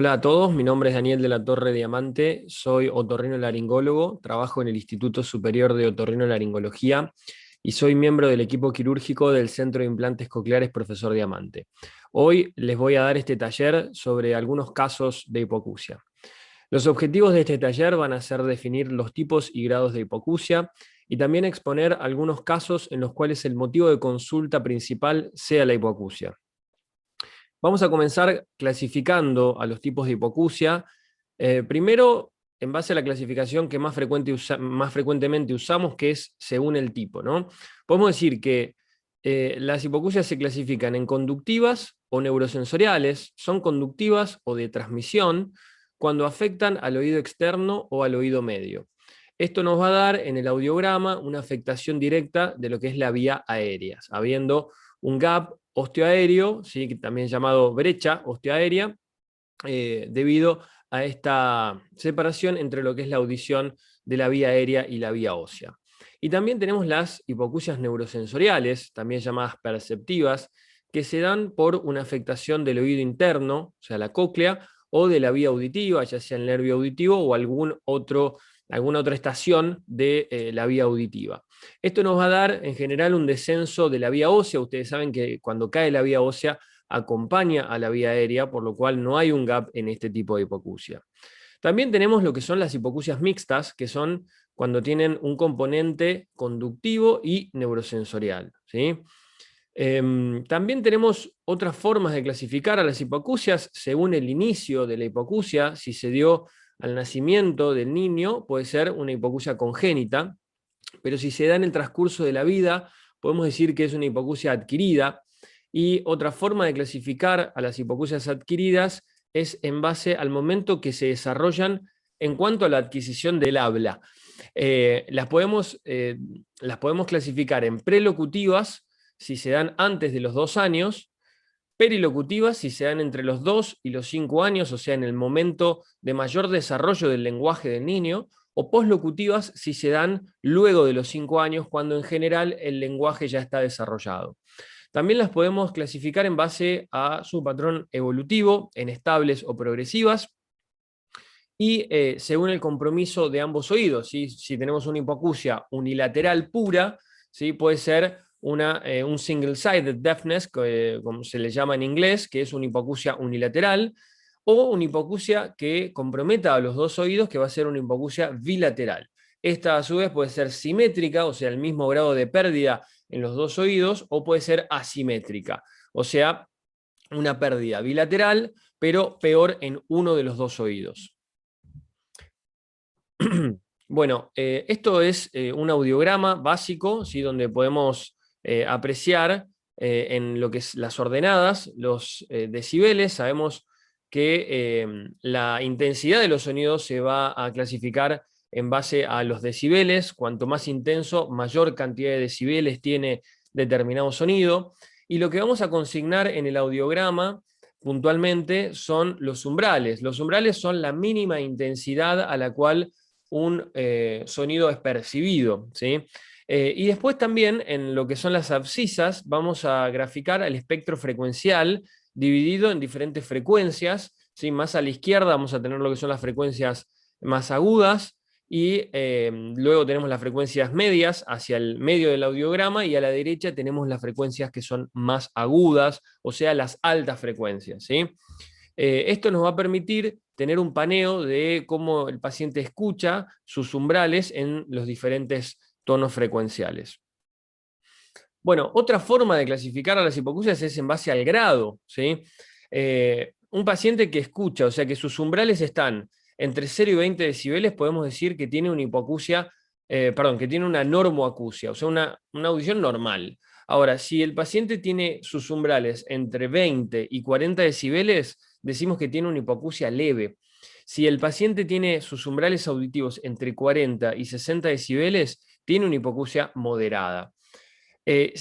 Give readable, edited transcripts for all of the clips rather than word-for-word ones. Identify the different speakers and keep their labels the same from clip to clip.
Speaker 1: Hola a todos, mi nombre es Daniel de la Torre Diamante, soy otorrinolaringólogo, trabajo en el Instituto Superior de Otorrinolaringología y soy miembro del equipo quirúrgico del Centro de Implantes Cocleares Profesor Diamante. Hoy les voy a dar este taller sobre algunos casos de hipoacusia. Los objetivos de este taller van a ser definir los tipos y grados de hipoacusia y también exponer algunos casos en los cuales el motivo de consulta principal sea la hipoacusia. Vamos a comenzar clasificando a los tipos de hipoacusia. Primero, en base a la clasificación que más frecuentemente usamos, que es según el tipo, ¿no? Podemos decir que las hipoacusias se clasifican en conductivas o neurosensoriales, son conductivas o de transmisión, cuando afectan al oído externo o al oído medio. Esto nos va a dar en el audiograma una afectación directa de lo que es la vía aérea, habiendo un gap osteoaéreo, ¿sí?, también llamado brecha osteoaérea, debido a esta separación entre lo que es la audición de la vía aérea y la vía ósea. Y también tenemos las hipoacusias neurosensoriales, también llamadas perceptivas, que se dan por una afectación del oído interno, o sea, la cóclea, o de la vía auditiva, ya sea el nervio auditivo o alguna otra estación de la vía auditiva. Esto nos va a dar en general un descenso de la vía ósea. Ustedes saben que cuando cae la vía ósea acompaña a la vía aérea, por lo cual no hay un gap en este tipo de hipoacusia. También tenemos lo que son las hipoacusias mixtas, que son cuando tienen un componente conductivo y neurosensorial, ¿sí? También tenemos otras formas de clasificar a las hipoacusias según el inicio de la hipoacusia. Si se dio al nacimiento del niño, puede ser una hipoacusia congénita, pero si se da en el transcurso de la vida, podemos decir que es una hipoacusia adquirida. Y otra forma de clasificar a las hipoacusias adquiridas es en base al momento que se desarrollan en cuanto a la adquisición del habla. Las podemos clasificar en prelocutivas, si se dan antes de los 2 años, perilocutivas, si se dan entre los 2 y los 5 años, o sea, en el momento de mayor desarrollo del lenguaje del niño, o poslocutivas, si se dan luego de los 5 años, cuando en general el lenguaje ya está desarrollado. También las podemos clasificar en base a su patrón evolutivo, en estables o progresivas, y según el compromiso de ambos oídos. ¿Sí? Si tenemos una hipoacusia unilateral pura, ¿sí?, puede ser un single-sided deafness, como se le llama en inglés, que es una hipoacusia unilateral, o una hipoacusia que comprometa a los dos oídos, que va a ser una hipoacusia bilateral. Esta a su vez puede ser simétrica, o sea, el mismo grado de pérdida en los dos oídos, o puede ser asimétrica, o sea, una pérdida bilateral, pero peor en uno de los dos oídos. Bueno, esto es un audiograma básico, ¿sí?, donde podemos apreciar en lo que es las ordenadas, los decibeles. Sabemos que la intensidad de los sonidos se va a clasificar en base a los decibeles. Cuanto más intenso, mayor cantidad de decibeles tiene determinado sonido. Y lo que vamos a consignar en el audiograma puntualmente son los umbrales. Los umbrales son la mínima intensidad a la cual un sonido es percibido, ¿sí? Y después también en lo que son las abscisas vamos a graficar el espectro frecuencial dividido en diferentes frecuencias, ¿sí? Más a la izquierda vamos a tener lo que son las frecuencias más agudas, y luego tenemos las frecuencias medias hacia el medio del audiograma, y a la derecha tenemos las frecuencias que son más agudas, o sea, las altas frecuencias, ¿sí? Esto nos va a permitir tener un paneo de cómo el paciente escucha sus umbrales en los diferentes tonos frecuenciales. Bueno, otra forma de clasificar a las hipoacusias es en base al grado, ¿sí? Un paciente que escucha, o sea que sus umbrales están entre 0 y 20 decibeles, podemos decir que tiene una hipoacusia, que tiene una normoacusia, o sea, una audición normal. Ahora, si el paciente tiene sus umbrales entre 20 y 40 decibeles, decimos que tiene una hipoacusia leve. Si el paciente tiene sus umbrales auditivos entre 40 y 60 decibeles, tiene una hipoacusia moderada.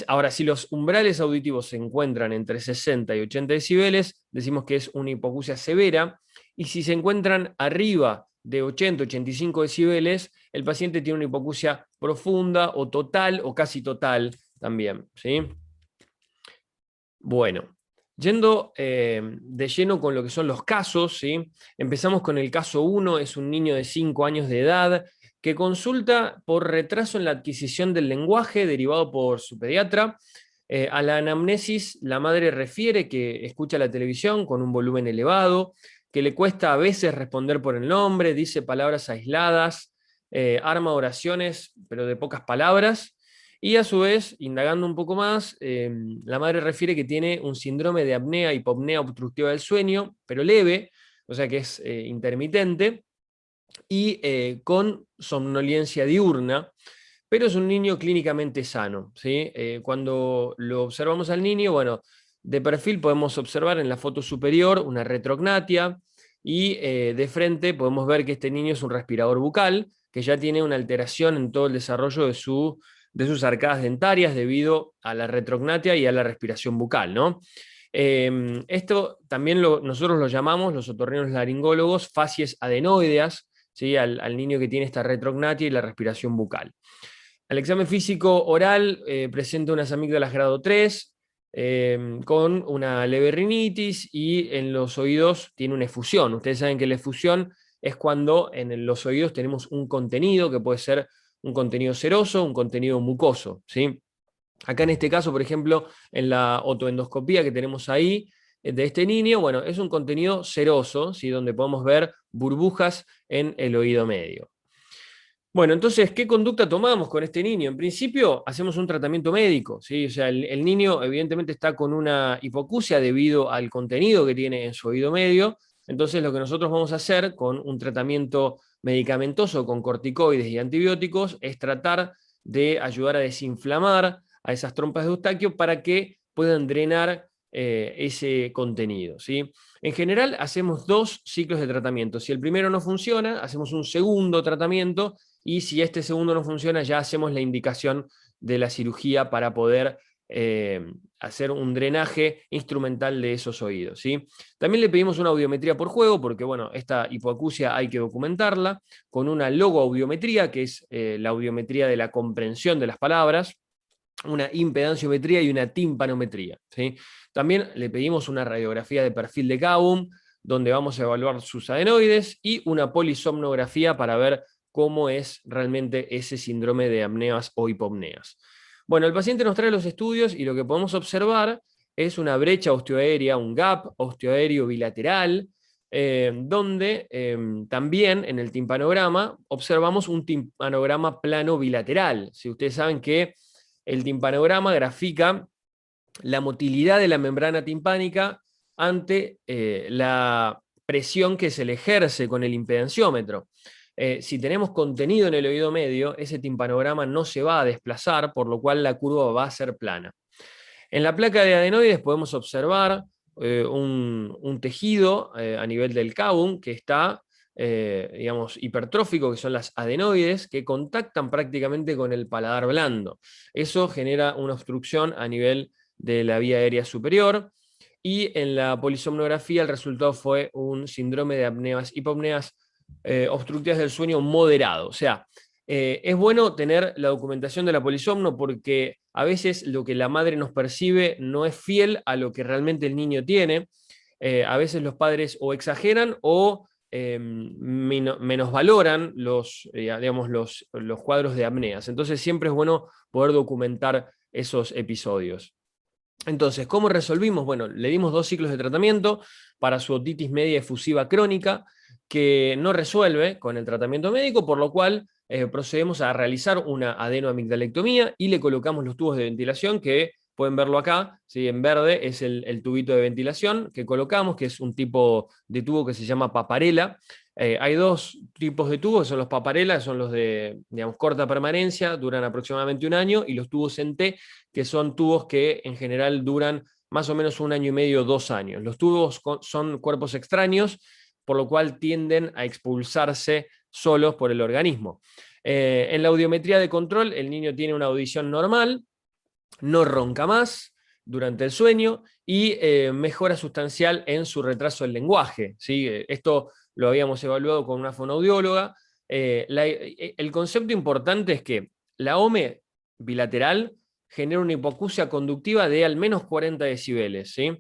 Speaker 1: Ahora, si los umbrales auditivos se encuentran entre 60 y 80 decibeles, decimos que es una hipoacusia severa, y si se encuentran arriba de 80-85 decibeles, el paciente tiene una hipoacusia profunda o total o casi total también, ¿sí? Bueno, Yendo de lleno con lo que son los casos, ¿sí? Empezamos con el caso 1, es un niño de 5 años de edad que consulta por retraso en la adquisición del lenguaje derivado por su pediatra. A la anamnesis, la madre refiere que escucha la televisión con un volumen elevado, que le cuesta a veces responder por el nombre, dice palabras aisladas, arma oraciones, pero de pocas palabras. Y a su vez, indagando un poco más, la madre refiere que tiene un síndrome de apnea hipopnea obstructiva del sueño, pero leve, o sea que es intermitente, y con somnolencia diurna, pero es un niño clínicamente sano, ¿sí? Cuando lo observamos al niño, bueno, de perfil podemos observar en la foto superior una retrognatia, y de frente podemos ver que este niño es un respirador bucal, que ya tiene una alteración en todo el desarrollo de sus arcadas dentarias debido a la retrognatia y a la respiración bucal, ¿no? Esto también nosotros lo llamamos, los otorrinolaringólogos, facies adenoideas, ¿sí? Al niño que tiene esta retrognatia y la respiración bucal. Al examen físico oral presenta unas amígdalas grado 3, con una leve rinitis, y en los oídos tiene una efusión. Ustedes saben que la efusión es cuando en los oídos tenemos un contenido que puede ser un contenido seroso, un contenido mucoso, ¿sí? Acá en este caso, por ejemplo, en la otoendoscopía que tenemos ahí de este niño, bueno, es un contenido seroso, ¿sí? Donde podemos ver burbujas en el oído medio. Bueno, entonces, ¿qué conducta tomamos con este niño? En principio, hacemos un tratamiento médico, ¿sí? O sea, el niño evidentemente está con una hipoacusia debido al contenido que tiene en su oído medio. Entonces, lo que nosotros vamos a hacer con un tratamiento medicamentoso con corticoides y antibióticos es tratar de ayudar a desinflamar a esas trompas de Eustaquio para que puedan drenar ese contenido, ¿sí? En general, hacemos 2 ciclos de tratamiento. Si el primero no funciona, hacemos un segundo tratamiento, y si este segundo no funciona, ya hacemos la indicación de la cirugía para poder hacer un drenaje instrumental de esos oídos, ¿sí? También le pedimos una audiometría por juego, porque bueno, esta hipoacusia hay que documentarla, con una logoaudiometría, que es la audiometría de la comprensión de las palabras, una impedanciometría y una timpanometría, ¿sí? También le pedimos una radiografía de perfil de Cavum, donde vamos a evaluar sus adenoides, y una polisomnografía para ver cómo es realmente ese síndrome de apneas o hipopneas. Bueno, el paciente nos trae los estudios y lo que podemos observar es una brecha osteoaérea, un gap osteoaéreo bilateral, donde también en el timpanograma observamos un timpanograma plano bilateral. Si ustedes saben que el timpanograma grafica la motilidad de la membrana timpánica ante la presión que se le ejerce con el impedanciómetro. Si tenemos contenido en el oído medio, ese timpanograma no se va a desplazar, por lo cual la curva va a ser plana. En la placa de adenoides podemos observar un tejido a nivel del cavum que está, digamos, hipertrófico, que son las adenoides, que contactan prácticamente con el paladar blando. Eso genera una obstrucción a nivel de la vía aérea superior, y en la polisomnografía el resultado fue un síndrome de apneas, hipopneas obstructivas del sueño moderado. O sea, es bueno tener la documentación de la polisomno, porque a veces lo que la madre nos percibe no es fiel a lo que realmente el niño tiene. A veces los padres o exageran o menosvaloran digamos, los cuadros de apneas. Entonces siempre es bueno poder documentar esos episodios. Entonces, ¿cómo resolvimos? Bueno, le dimos 2 ciclos de tratamiento para su otitis media efusiva crónica, que no resuelve con el tratamiento médico, por lo cual procedemos a realizar una adenoamigdalectomía y le colocamos los tubos de ventilación, que pueden verlo acá, ¿sí? En verde es el tubito de ventilación que colocamos, que es un tipo de tubo que se llama paparela. Hay 2 tipos de tubos, son los paparela, son los de, digamos, corta permanencia, duran aproximadamente un año, y los tubos en T, que son tubos que en general duran más o menos 1 año y medio, 2 años. Los tubos son cuerpos extraños, por lo cual tienden a expulsarse solos por el organismo. En la audiometría de control, el niño tiene una audición normal, no ronca más durante el sueño, y mejora sustancial en su retraso del lenguaje, ¿sí? Esto lo habíamos evaluado con una fonoaudióloga. El concepto importante es que la OME bilateral genera una hipoacusia conductiva de al menos 40 decibeles, ¿sí?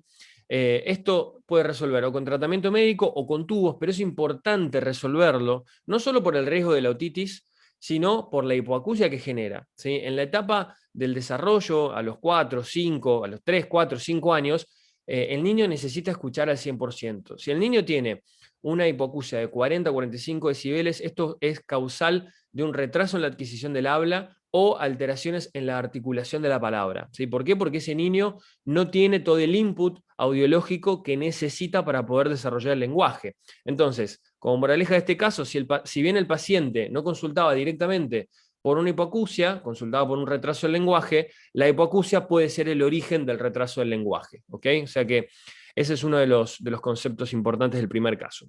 Speaker 1: Esto puede resolver o con tratamiento médico o con tubos, pero es importante resolverlo, no solo por el riesgo de la otitis, sino por la hipoacusia que genera, ¿sí? En la etapa del desarrollo, a los 4, 5, a los 3, 4, 5 años, el niño necesita escuchar al 100%. Si el niño tiene una hipoacusia de 40 a 45 decibeles, esto es causal de un retraso en la adquisición del habla o alteraciones en la articulación de la palabra, ¿sí? ¿Por qué? Porque ese niño no tiene todo el input audiológico que necesita para poder desarrollar el lenguaje. Entonces, como moraleja de este caso, si bien el paciente no consultaba directamente por una hipoacusia, consultaba por un retraso del lenguaje, la hipoacusia puede ser el origen del retraso del lenguaje, ¿ok? O sea que ese es uno de los conceptos importantes del primer caso.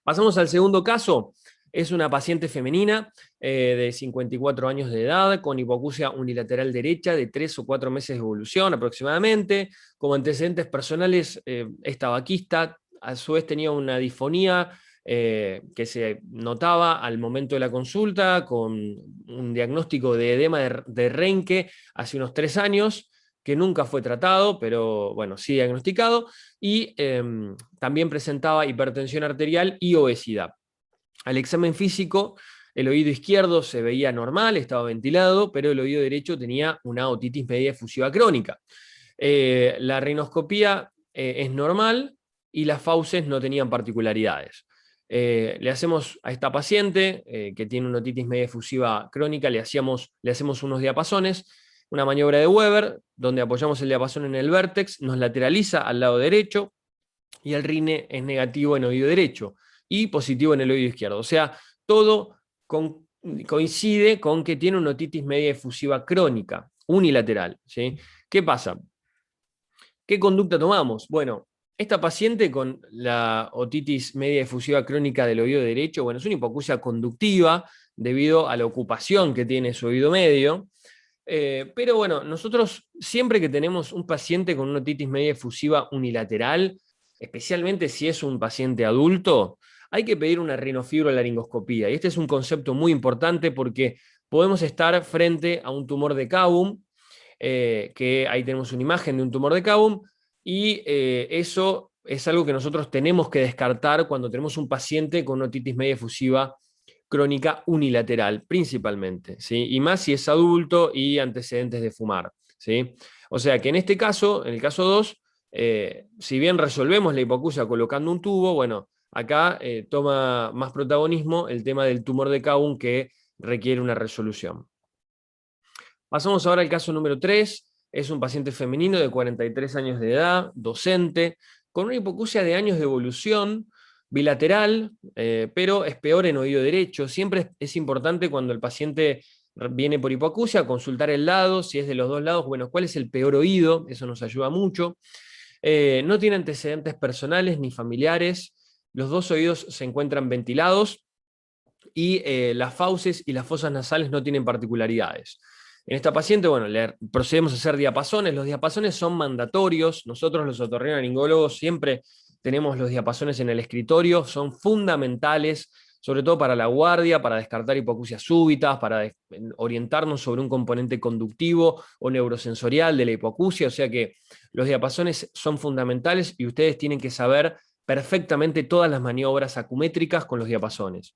Speaker 1: Pasamos al segundo caso. Es una paciente femenina de 54 años de edad, con hipoacusia unilateral derecha de 3 o 4 meses de evolución aproximadamente. Como antecedentes personales, es tabaquista, a su vez tenía una disfonía que se notaba al momento de la consulta, con un diagnóstico de edema de Renke hace unos 3 años, que nunca fue tratado, pero bueno, sí diagnosticado, y también presentaba hipertensión arterial y obesidad. Al examen físico, el oído izquierdo se veía normal, estaba ventilado, pero el oído derecho tenía una otitis media efusiva crónica. La rinoscopía es normal y las fauces no tenían particularidades. Le hacemos a esta paciente que tiene una otitis media efusiva crónica, le hacemos unos diapasones, una maniobra de Weber, donde apoyamos el diapasón en el vértex, nos lateraliza al lado derecho y el rine es negativo en oído derecho y positivo en el oído izquierdo. O sea, todo coincide con que tiene una otitis media efusiva crónica, unilateral, ¿sí? ¿Qué pasa? ¿Qué conducta tomamos? Bueno, esta paciente con la otitis media efusiva crónica del oído derecho, bueno, es una hipoacusia conductiva debido a la ocupación que tiene su oído medio. Pero bueno, nosotros siempre que tenemos un paciente con una otitis media efusiva unilateral, especialmente si es un paciente adulto, hay que pedir una rinofibrolaringoscopía. Y este es un concepto muy importante porque podemos estar frente a un tumor de Cavum, que ahí tenemos una imagen de un tumor de Cavum, y eso es algo que nosotros tenemos que descartar cuando tenemos un paciente con una otitis media efusiva crónica unilateral, principalmente, ¿sí? Y más si es adulto y antecedentes de fumar, ¿sí? O sea que en este caso, en el caso 2, si bien resolvemos la hipoacusia colocando un tubo, bueno, acá toma más protagonismo el tema del tumor de Cavum que requiere una resolución. Pasamos ahora al caso número 3. Es un paciente femenino de 43 años de edad, docente, con una hipoacusia de años de evolución, bilateral, pero es peor en oído derecho. Siempre es importante cuando el paciente viene por hipoacusia consultar el lado, si es de los dos lados, bueno, cuál es el peor oído, eso nos ayuda mucho. No tiene antecedentes personales ni familiares, los dos oídos se encuentran ventilados y las fauces y las fosas nasales no tienen particularidades. En esta paciente, bueno, le procedemos a hacer diapasones. Los diapasones son mandatorios. Nosotros los otorrinolaringólogos siempre tenemos los diapasones en el escritorio, son fundamentales, sobre todo para la guardia, para descartar hipoacusias súbitas, para orientarnos sobre un componente conductivo o neurosensorial de la hipoacusia. O sea que los diapasones son fundamentales y ustedes tienen que saber perfectamente todas las maniobras acumétricas con los diapasones.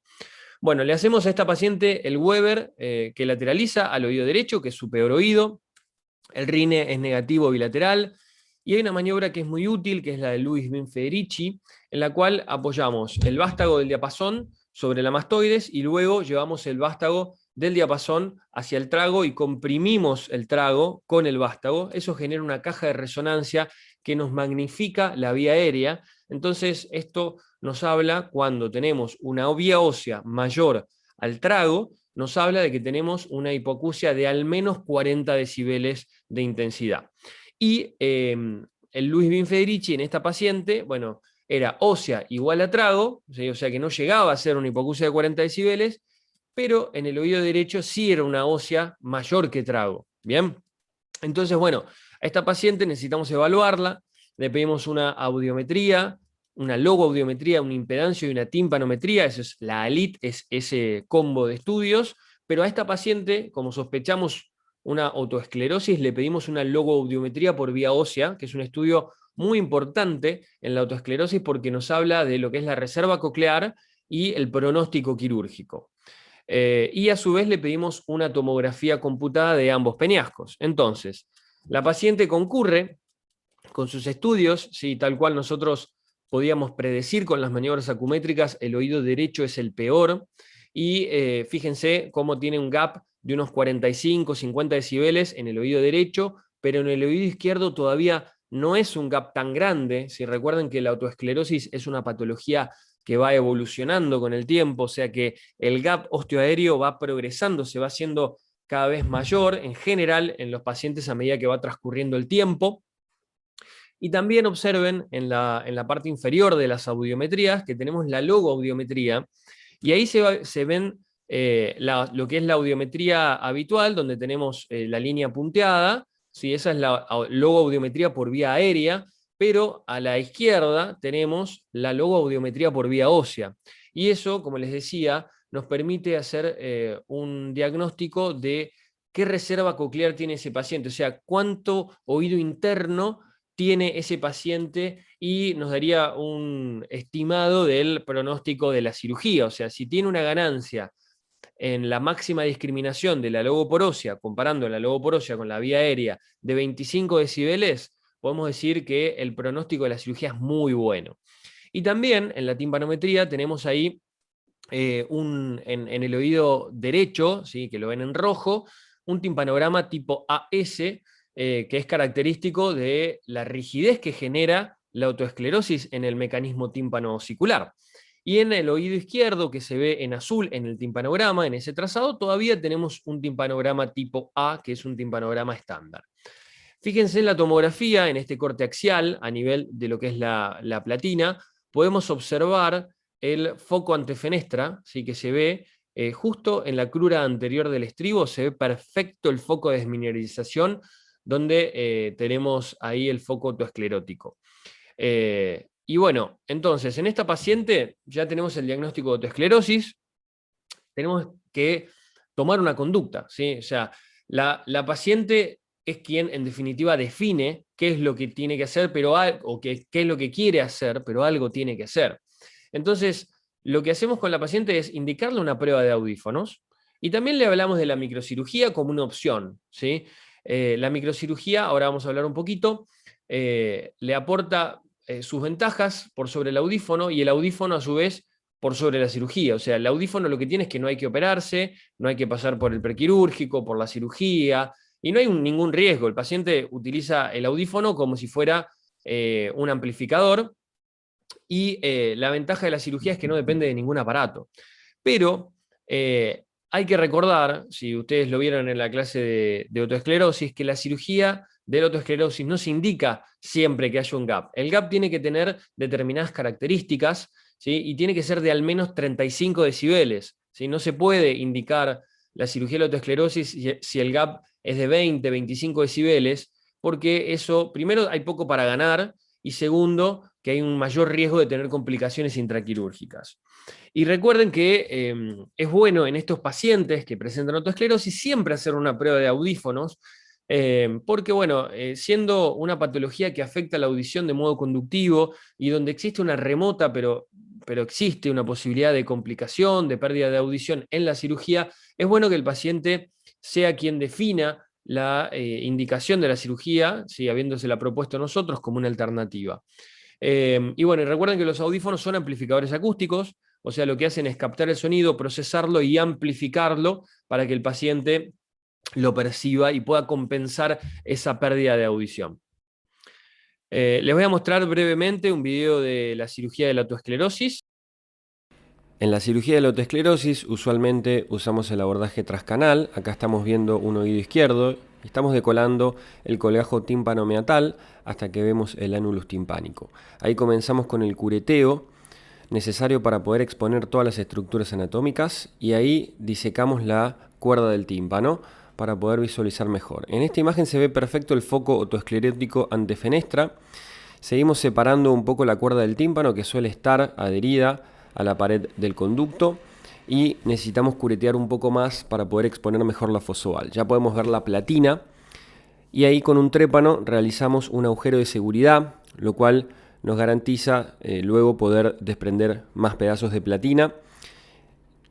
Speaker 1: Bueno, le hacemos a esta paciente el Weber que lateraliza al oído derecho, que es su peor oído. El rine es negativo bilateral. Y hay una maniobra que es muy útil, que es la de Luis Bin Federici, en la cual apoyamos el vástago del diapasón sobre la mastoides y luego llevamos el vástago del diapasón hacia el trago y comprimimos el trago con el vástago. Eso genera una caja de resonancia que nos magnifica la vía aérea. Entonces, esto nos habla cuando tenemos una vía ósea mayor al trago, nos habla de que tenemos una hipoacusia de al menos 40 decibeles de intensidad. Y el Luis Bin Federici en esta paciente, bueno, era ósea igual a trago, ¿sí? O sea que no llegaba a ser una hipoacusia de 40 decibeles, pero en el oído derecho sí era una ósea mayor que trago. ¿Bien? Entonces, bueno, a esta paciente necesitamos evaluarla, le pedimos una audiometría, una logoaudiometría, una impedancia y una timpanometría, eso es la ALIT, es ese combo de estudios, pero a esta paciente, como sospechamos una autoesclerosis, le pedimos una logoaudiometría por vía ósea, que es un estudio muy importante en la autoesclerosis porque nos habla de lo que es la reserva coclear y el pronóstico quirúrgico. Y a su vez le pedimos una tomografía computada de ambos peñascos. Entonces, la paciente concurre con sus estudios, ¿sí? Tal cual nosotros podíamos predecir con las maniobras acumétricas, el oído derecho es el peor, y fíjense cómo tiene un gap de unos 45, 50 decibeles en el oído derecho, pero en el oído izquierdo todavía no es un gap tan grande. Si recuerdan que la autoesclerosis es una patología que va evolucionando con el tiempo, o sea que el gap osteoaéreo va progresando, se va haciendo cada vez mayor en general en los pacientes a medida que va transcurriendo el tiempo. Y también observen en la parte inferior de las audiometrías que tenemos la logoaudiometría, y ahí se ven lo que es la audiometría habitual, donde tenemos la línea punteada, ¿sí? Esa es la logoaudiometría por vía aérea, pero a la izquierda tenemos la logoaudiometría por vía ósea. Y eso, como les decía, nos permite hacer un diagnóstico de qué reserva coclear tiene ese paciente, o sea, cuánto oído interno tiene ese paciente, y nos daría un estimado del pronóstico de la cirugía. O sea, si tiene una ganancia en la máxima discriminación de la logoporósea, comparando la logoporósea con la vía aérea, de 25 decibeles, podemos decir que el pronóstico de la cirugía es muy bueno. Y también en la timpanometría tenemos ahí en el oído derecho, ¿sí? Que lo ven en rojo, un timpanograma tipo AS, que es característico de la rigidez que genera la autoesclerosis en el mecanismo tímpano-osicular. Y en el oído izquierdo, que se ve en azul en el timpanograma, en ese trazado, todavía tenemos un timpanograma tipo A, que es un timpanograma estándar. Fíjense en la tomografía, en este corte axial, a nivel de lo que es la platina, podemos observar el foco antefenestra, ¿sí? Que se ve justo en la crura anterior del estribo, se ve perfecto el foco de desmineralización, donde tenemos ahí el foco autoesclerótico. Y bueno, entonces, en esta paciente ya tenemos el diagnóstico de autoesclerosis, tenemos que tomar una conducta, ¿sí? O sea, la paciente es quien en definitiva define qué es lo que tiene que hacer, o qué es lo que quiere hacer, pero algo tiene que hacer. Entonces, lo que hacemos con la paciente es indicarle una prueba de audífonos, y también le hablamos de la microcirugía como una opción, ¿sí? La microcirugía, ahora vamos a hablar un poquito, le aporta sus ventajas por sobre el audífono, y el audífono a su vez por sobre la cirugía. O sea, el audífono lo que tiene es que no hay que operarse, no hay que pasar por el prequirúrgico, por la cirugía, y no hay ningún riesgo. El paciente utiliza el audífono como si fuera un amplificador, y la ventaja de la cirugía es que no depende de ningún aparato. Pero hay que recordar, si ustedes lo vieron en la clase de autoesclerosis, que la cirugía de la autoesclerosis no se indica siempre que haya un gap. El gap tiene que tener determinadas características, ¿sí? Y tiene que ser de al menos 35 decibeles. ¿Sí? No se puede indicar la cirugía de la autoesclerosis si el gap es de 20, 25 decibeles, porque eso, primero, hay poco para ganar, y segundo, que hay un mayor riesgo de tener complicaciones intraquirúrgicas. Y recuerden que es bueno en estos pacientes que presentan autoesclerosis siempre hacer una prueba de audífonos, porque bueno, siendo una patología que afecta la audición de modo conductivo y donde existe una remota, pero existe una posibilidad de complicación, de pérdida de audición en la cirugía, es bueno que el paciente sea quien defina la indicación de la cirugía, ¿sí? Habiéndosela propuesto nosotros como una alternativa. Y bueno, recuerden que los audífonos son amplificadores acústicos, o sea, lo que hacen es captar el sonido, procesarlo y amplificarlo para que el paciente lo perciba y pueda compensar esa pérdida de audición. Les voy a mostrar brevemente un video de la cirugía de la autoesclerosis. En la cirugía de la autoesclerosis usualmente usamos el abordaje transcanal. Acá estamos viendo un oído izquierdo y estamos decolando el colgajo tímpano-meatal hasta que vemos el ánulus timpánico. Ahí comenzamos con el cureteo necesario para poder exponer todas las estructuras anatómicas, y ahí disecamos la cuerda del tímpano para poder visualizar mejor. En esta imagen se ve perfecto el foco autoesclerótico antefenestra. Seguimos separando un poco la cuerda del tímpano, que suele estar adherida a la pared del conducto, y necesitamos curetear un poco más para poder exponer mejor la fosa oval. Ya podemos ver la platina, y ahí con un trépano realizamos un agujero de seguridad, lo cual nos garantiza luego poder desprender más pedazos de platina.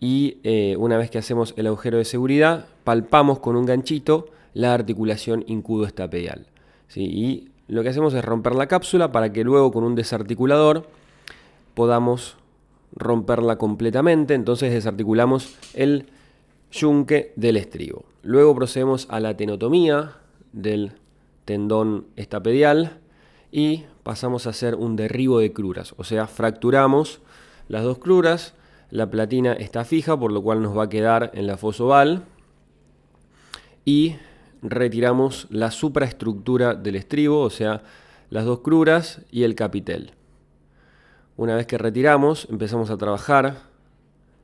Speaker 1: Y una vez que hacemos el agujero de seguridad, palpamos con un ganchito la articulación incudo-estapedial, ¿sí? Y lo que hacemos es romper la cápsula para que luego con un desarticulador podamos romperla completamente. Entonces desarticulamos el yunque del estribo. Luego procedemos a la tenotomía del tendón estapedial y pasamos a hacer un derribo de cruras, o sea, fracturamos las dos cruras. La platina está fija, por lo cual nos va a quedar en la fosa oval, y retiramos la supraestructura del estribo, o sea, las dos cruras y el capitel. Una vez que retiramos, empezamos a trabajar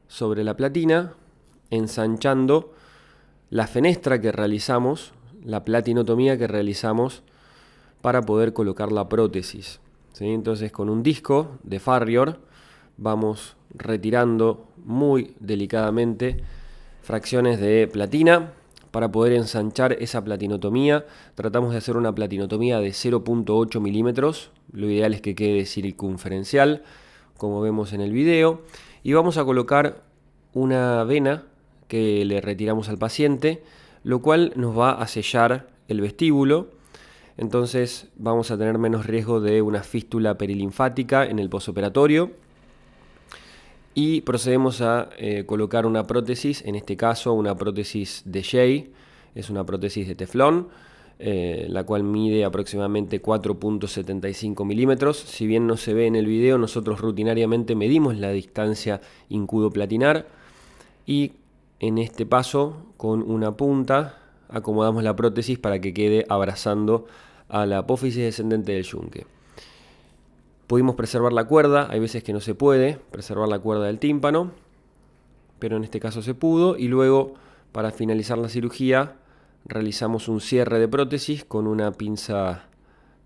Speaker 1: sobre la platina, ensanchando la fenestra que realizamos, la platinotomía que realizamos para poder colocar la prótesis, ¿sí? Entonces, con un disco de Farrior vamos retirando muy delicadamente fracciones de platina para poder ensanchar esa platinotomía. Tratamos de hacer una platinotomía de 0.8 milímetros, lo ideal es que quede circunferencial, como vemos en el video, y vamos a colocar una vena que le retiramos al paciente, lo cual nos va a sellar el vestíbulo. Entonces vamos a tener menos riesgo de una fístula perilinfática en el posoperatorio. Y procedemos a colocar una prótesis, en este caso una prótesis de Jay, es una prótesis de teflón, la cual mide aproximadamente 4.75 milímetros. Si bien no se ve en el video, nosotros rutinariamente medimos la distancia incudo-platinar y en este paso con una punta acomodamos la prótesis para que quede abrazando a la apófisis descendente del yunque. Pudimos preservar la cuerda, hay veces que no se puede preservar la cuerda del tímpano, pero en este caso se pudo, y luego para finalizar la cirugía realizamos un cierre de prótesis con una pinza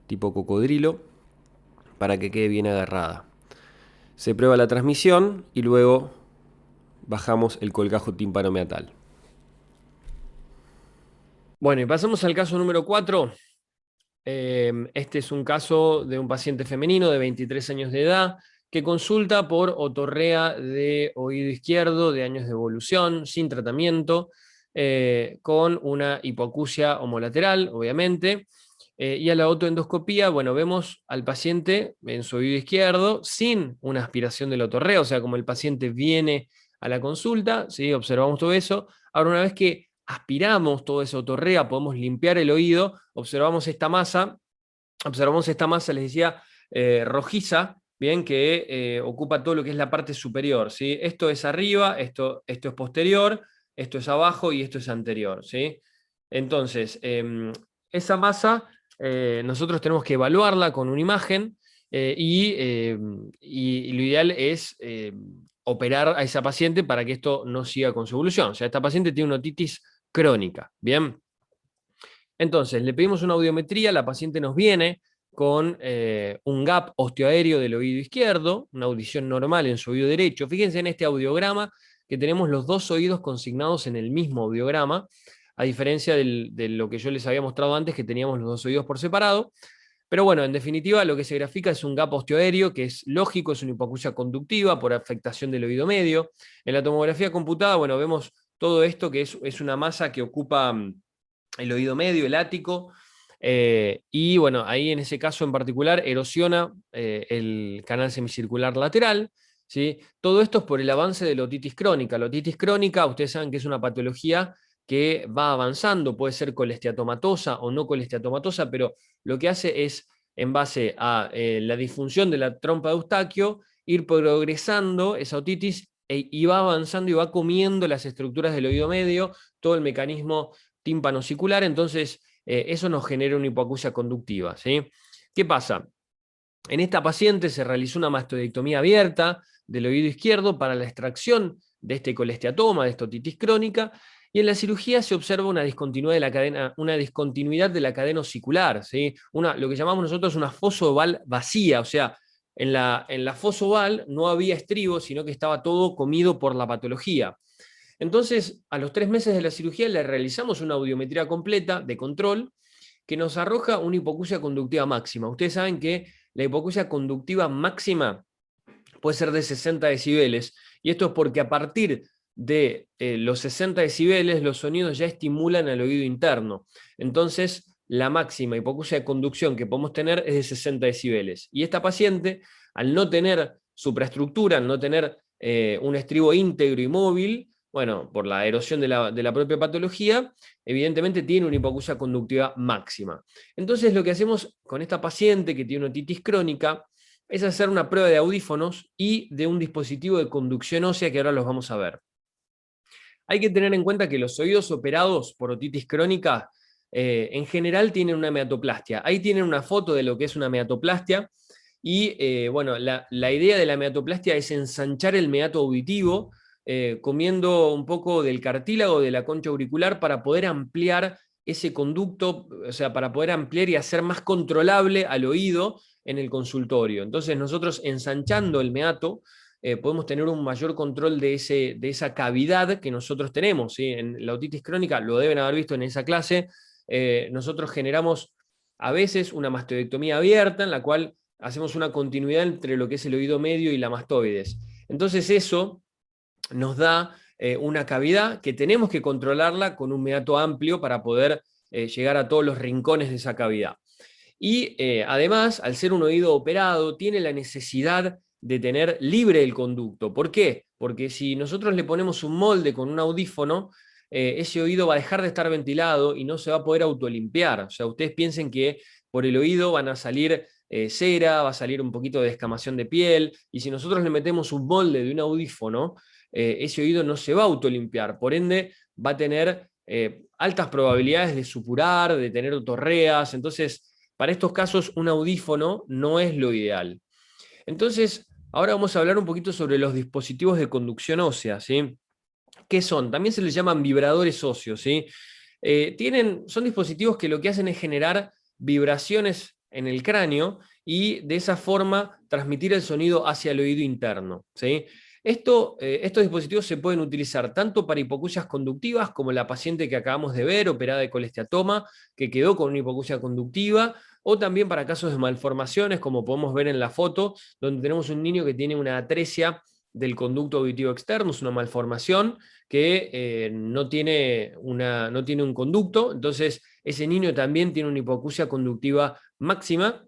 Speaker 1: tipo cocodrilo para que quede bien agarrada. Se prueba la transmisión y luego bajamos el colgajo tímpano-meatal. Bueno, y pasamos al caso número 4. Este es un caso de un paciente femenino de 23 años de edad que consulta por otorrea de oído izquierdo de años de evolución, sin tratamiento, con una hipoacusia homolateral, obviamente. Y a la autoendoscopía, bueno, vemos al paciente en su oído izquierdo sin una aspiración del otorrea, o sea, como el paciente viene a la consulta, ¿sí? Observamos todo eso. Ahora, una vez que aspiramos toda esa otorrea, podemos limpiar el oído, observamos esta masa, les decía, rojiza, bien, que ocupa todo lo que es la parte superior, ¿sí? Esto es arriba, esto es posterior, esto es abajo y esto es anterior, ¿sí? Entonces, esa masa nosotros tenemos que evaluarla con una imagen, y lo ideal es operar a esa paciente para que esto no siga con su evolución. O sea, esta paciente tiene una otitis crónica, ¿bien? Entonces, le pedimos una audiometría, la paciente nos viene con un gap osteoaéreo del oído izquierdo, una audición normal en su oído derecho. Fíjense en este audiograma que tenemos los dos oídos consignados en el mismo audiograma, a diferencia de lo que yo les había mostrado antes, que teníamos los dos oídos por separado. Pero bueno, en definitiva, lo que se grafica es un gap osteoaéreo, que es lógico, es una hipoacusia conductiva por afectación del oído medio. En la tomografía computada, bueno, vemos todo esto, que es una masa que ocupa el oído medio, el ático, y bueno, ahí en ese caso en particular erosiona el canal semicircular lateral, ¿sí? Todo esto es por el avance de la otitis crónica. La otitis crónica, ustedes saben que es una patología que va avanzando, puede ser colesteatomatosa o no colesteatomatosa, pero lo que hace es, en base a la disfunción de la trompa de Eustaquio, ir progresando esa otitis y va avanzando y va comiendo las estructuras del oído medio, todo el mecanismo tímpano-osicular. Entonces eso nos genera una hipoacusia conductiva, ¿sí? ¿Qué pasa? En esta paciente se realizó una mastoidectomía abierta del oído izquierdo para la extracción de este colesteatoma, de esta otitis crónica, y en la cirugía se observa una discontinuidad de la cadena osicular, ¿sí? Lo que llamamos nosotros una fosa oval vacía, o sea, en la fosa oval no había estribo, sino que estaba todo comido por la patología. Entonces, a los 3 meses de la cirugía le realizamos una audiometría completa de control que nos arroja una hipoacusia conductiva máxima. Ustedes saben que la hipoacusia conductiva máxima puede ser de 60 decibeles, y esto es porque a partir de los 60 decibeles los sonidos ya estimulan al oído interno. Entonces, la máxima hipoacusia de conducción que podemos tener es de 60 decibeles. Y esta paciente, al no tener supraestructura, al no tener un estribo íntegro y móvil, bueno, por la erosión de la propia patología, evidentemente tiene una hipoacusia conductiva máxima. Entonces, lo que hacemos con esta paciente que tiene una otitis crónica es hacer una prueba de audífonos y de un dispositivo de conducción ósea que ahora los vamos a ver. Hay que tener en cuenta que los oídos operados por otitis crónica en general tienen una meatoplastia. Ahí tienen una foto de lo que es una meatoplastia y bueno, la idea de la meatoplastia es ensanchar el meato auditivo comiendo un poco del cartílago de la concha auricular para poder ampliar ese conducto, o sea, para poder ampliar y hacer más controlable al oído en el consultorio. Entonces nosotros ensanchando el meato podemos tener un mayor control de esa cavidad que nosotros tenemos, ¿sí? En la otitis crónica, lo deben haber visto en esa clase, nosotros generamos a veces una mastoidectomía abierta, en la cual hacemos una continuidad entre lo que es el oído medio y la mastoides. Entonces eso nos da una cavidad que tenemos que controlarla con un meato amplio para poder llegar a todos los rincones de esa cavidad. Y además, al ser un oído operado, tiene la necesidad de tener libre el conducto. ¿Por qué? Porque si nosotros le ponemos un molde con un audífono, ese oído va a dejar de estar ventilado y no se va a poder autolimpiar. O sea, ustedes piensen que por el oído van a salir cera, va a salir un poquito de descamación de piel, y si nosotros le metemos un molde de un audífono, ese oído no se va a autolimpiar, por ende va a tener altas probabilidades de supurar, de tener otorreas. Entonces, para estos casos un audífono no es lo ideal. Entonces, ahora vamos a hablar un poquito sobre los dispositivos de conducción ósea, ¿sí? ¿Qué son? También se les llaman vibradores óseos, ¿sí? Son dispositivos que lo que hacen es generar vibraciones en el cráneo y de esa forma transmitir el sonido hacia el oído interno, ¿sí? Estos dispositivos se pueden utilizar tanto para hipoacusias conductivas, como la paciente que acabamos de ver, operada de colesteatoma, que quedó con una hipoacusia conductiva, o también para casos de malformaciones, como podemos ver en la foto, donde tenemos un niño que tiene una atresia del conducto auditivo externo, es una malformación que no tiene un conducto, entonces ese niño también tiene una hipoacusia conductiva máxima.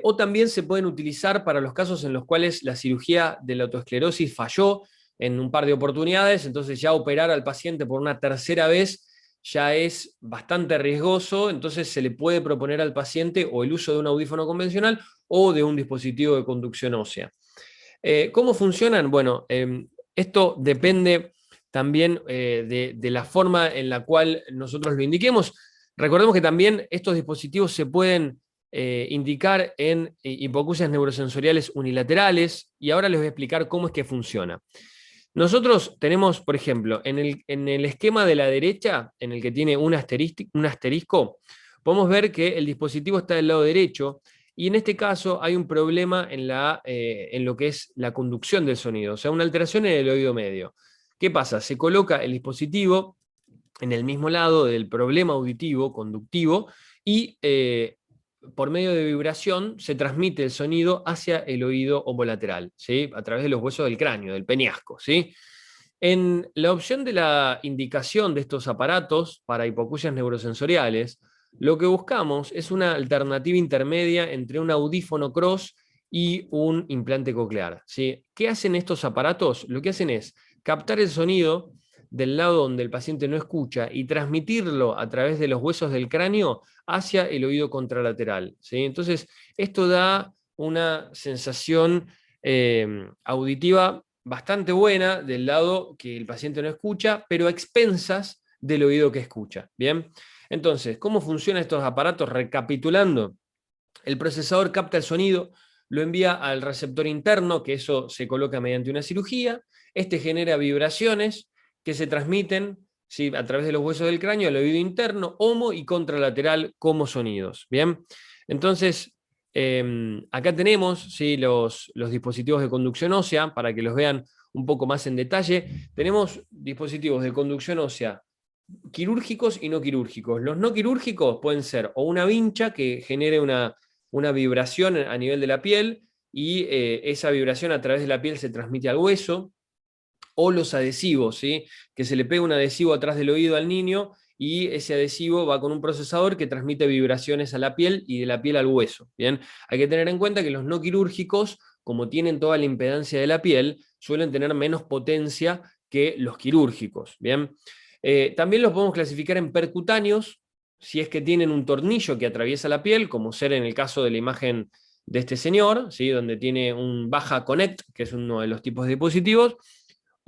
Speaker 1: O también se pueden utilizar para los casos en los cuales la cirugía de la autoesclerosis falló en un par de oportunidades, entonces ya operar al paciente por una tercera vez ya es bastante riesgoso, entonces se le puede proponer al paciente o el uso de un audífono convencional o de un dispositivo de conducción ósea. ¿Cómo funcionan? Bueno, esto depende también de la forma en la cual nosotros lo indiquemos. Recordemos que también estos dispositivos se pueden indicar en hipoacusias neurosensoriales unilaterales, y ahora les voy a explicar cómo es que funciona. Nosotros tenemos, por ejemplo, en el esquema de la derecha, en el que tiene un asterisco, podemos ver que el dispositivo está del lado derecho, y en este caso hay un problema en lo que es la conducción del sonido, o sea, una alteración en el oído medio. ¿Qué pasa? Se coloca el dispositivo en el mismo lado del problema auditivo, conductivo, y por medio de vibración se transmite el sonido hacia el oído homolateral, ¿sí? A través de los huesos del cráneo, del peñasco, ¿sí? En la opción de la indicación de estos aparatos para hipoacusias neurosensoriales, lo que buscamos es una alternativa intermedia entre un audífono cross y un implante coclear, ¿sí? ¿Qué hacen estos aparatos? Lo que hacen es captar el sonido del lado donde el paciente no escucha y transmitirlo a través de los huesos del cráneo hacia el oído contralateral, ¿sí? Entonces, esto da una sensación auditiva bastante buena del lado que el paciente no escucha, pero a expensas del oído que escucha. ¿Bien? Entonces, ¿cómo funcionan estos aparatos? Recapitulando, el procesador capta el sonido, lo envía al receptor interno, que eso se coloca mediante una cirugía, este genera vibraciones que se transmiten, ¿sí?, a través de los huesos del cráneo al oído interno, homo y contralateral como sonidos. ¿Bien? Entonces, acá tenemos, ¿sí?, los dispositivos de conducción ósea, para que los vean un poco más en detalle. Tenemos dispositivos de conducción ósea quirúrgicos y no quirúrgicos. Los no quirúrgicos pueden ser o una vincha que genere una vibración a nivel de la piel y esa vibración a través de la piel se transmite al hueso, o los adhesivos, ¿sí? Que se le pega un adhesivo atrás del oído al niño y ese adhesivo va con un procesador que transmite vibraciones a la piel y de la piel al hueso. ¿Bien? Hay que tener en cuenta que los no quirúrgicos, como tienen toda la impedancia de la piel, suelen tener menos potencia que los quirúrgicos. ¿Bien? También los podemos clasificar en percutáneos, si es que tienen un tornillo que atraviesa la piel, como ser en el caso de la imagen de este señor, ¿sí? Donde tiene un baja connect, que es uno de los tipos de dispositivos,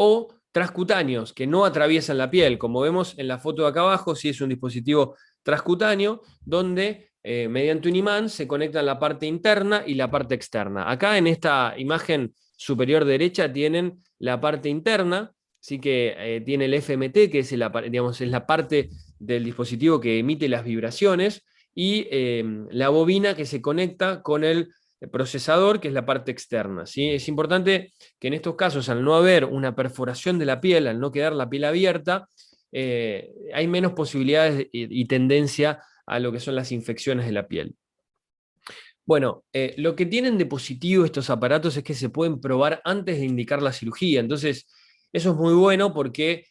Speaker 1: o transcutáneos que no atraviesan la piel, como vemos en la foto de acá abajo, sí es un dispositivo transcutáneo, donde mediante un imán se conectan la parte interna y la parte externa. Acá en esta imagen superior derecha tienen la parte interna, sí que tiene el FMT, que es digamos, es la parte del dispositivo que emite las vibraciones, y la bobina que se conecta con el procesador, que es la parte externa. ¿Sí? Es importante que en estos casos, al no haber una perforación de la piel, al no quedar la piel abierta, hay menos posibilidades y tendencia a lo que son las infecciones de la piel. Bueno, lo que tienen de positivo estos aparatos es que se pueden probar antes de indicar la cirugía. Entonces, eso es muy bueno porque